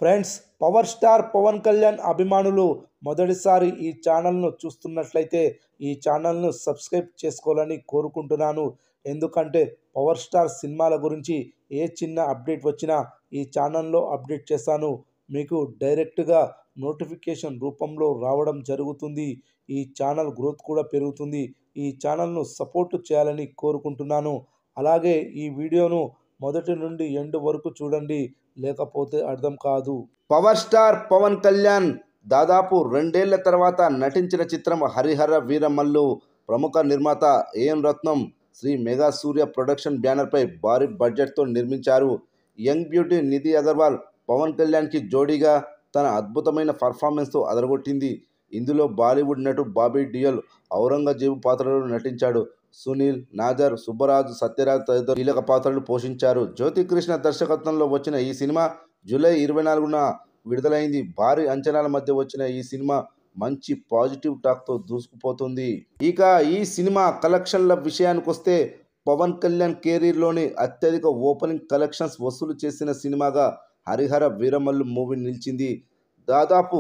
Friends, power star Pawan Kalyan అభిమానులు మొదటిసారి ఈ ఛానల్ను చూస్తున్నట్లయితే ఈ ఛానల్ను సబ్స్క్రైబ్ చేసుకోవాలని కోరుకుంటున్నాను. ఎందుకంటే పవర్ స్టార్ సినిమాల గురించి ఏ చిన్న అప్డేట్ వచ్చినా ఈ ఛానల్లో అప్డేట్ చేస్తాను. మీకు డైరెక్ట్గా నోటిఫికేషన్ రూపంలో రావడం జరుగుతుంది. ఈ ఛానల్ గ్రోత్ కూడా పెరుగుతుంది. ఈ ఛానల్ను సపోర్ట్ చేయాలని కోరుకుంటున్నాను. అలాగే ఈ వీడియోను మొదటి నుండి ఎండ్ వరకు చూడండి, లేకపోతే అర్థం కాదు. పవర్ స్టార్ పవన్ కళ్యాణ్ దాదాపు 2 ఏళ్ల తర్వాత నటించిన చిత్రం హరిహర వీరమల్లు. ప్రముఖ నిర్మాత A N Ratnam Sri mega Surya production బ్యానర్పై భారీ బడ్జెట్తో నిర్మించారు. యంగ్ బ్యూటీ నిధి అగర్వాల్ పవన్ కళ్యాణ్కి జోడీగా తన అద్భుతమైన పర్ఫార్మెన్స్తో అదరగొట్టింది. ఇందులో బాలీవుడ్ నటు బాబీ డియోల్ ఔరంగజేబు పాత్రలో నటించాడు. సునీల్, నాజర్, సుబ్బరాజు, సత్యరాజ్ తదితరులు కీలక పాత్రలు పోషించారు. జ్యోతికృష్ణ దర్శకత్వంలో వచ్చిన ఈ సినిమా జూలై 24న విడుదలైంది. భారీ అంచనాల మధ్య వచ్చిన ఈ సినిమా మంచి పాజిటివ్ టాక్తో దూసుకుపోతుంది. ఇక ఈ సినిమా కలెక్షన్ల విషయానికొస్తే పవన్ కళ్యాణ్ కెరీర్లోని అత్యధిక ఓపెనింగ్ కలెక్షన్స్ వసూలు చేసిన సినిమాగా హరిహర వీరమల్లు మూవీ నిలిచింది. దాదాపు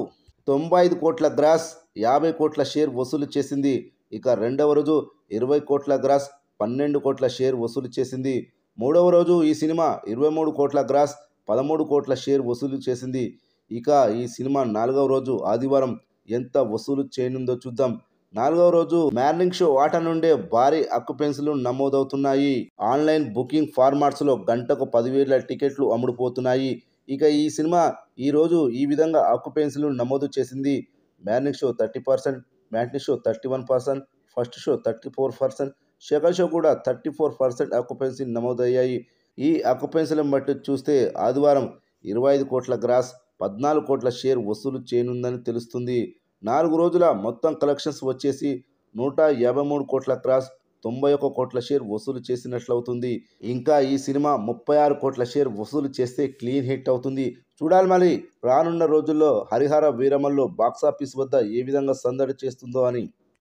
95 కోట్ల గ్రాస్, 50 కోట్ల షేర్ వసూలు చేసింది. ఇక రెండవ రోజు 20 కోట్ల గ్రాస్, 12 కోట్ల షేర్ వసూలు చేసింది. మూడవ రోజు ఈ సినిమా 23 కోట్ల గ్రాస్, 13 కోట్ల షేర్ వసూలు చేసింది. ఇక ఈ సినిమా 4వ రోజు ఆదివారం ఎంత వసూలు చేయనుందో చూద్దాం. 4వ రోజు మార్నింగ్ షో ఆట నుండే భారీ ఆక్యుపెన్సీలు నమోదవుతున్నాయి. ఆన్లైన్ బుకింగ్ ఫార్మాట్స్లో గంటకు 10,000 టికెట్లు అమ్ముడుపోతున్నాయి. ఇక ఈ సినిమా ఈరోజు ఈ విధంగా ఆక్యుపెన్సీలు నమోదు చేసింది. Morning show 30%, matinee show 31%, first show 34%, second show కూడా 34% ఆక్యుపెన్సీ నమోదయ్యాయి. ఈ ఆక్యుపెన్సీలను బట్టి చూస్తే ఆదివారం 25 కోట్ల గ్రాస్, 14 కోట్ల షేర్ వసూలు చేయనుందని తెలుస్తుంది. 4 రోజుల మొత్తం కలెక్షన్స్ వచ్చేసి 153 కోట్ల గ్రాస్, 91 కోట్ల షేర్ వసూలు చేసినట్లవుతుంది. ఇంకా ఈ సినిమా 36 కోట్ల షేర్ వసూలు చేస్తే క్లీన్ హిట్ అవుతుంది. చూడాలి మరి రానున్న రోజుల్లో హరిహర వీరమల్లు బాక్సాఫీస్ వద్ద ఏ విధంగా సందడి చేస్తుందో అని.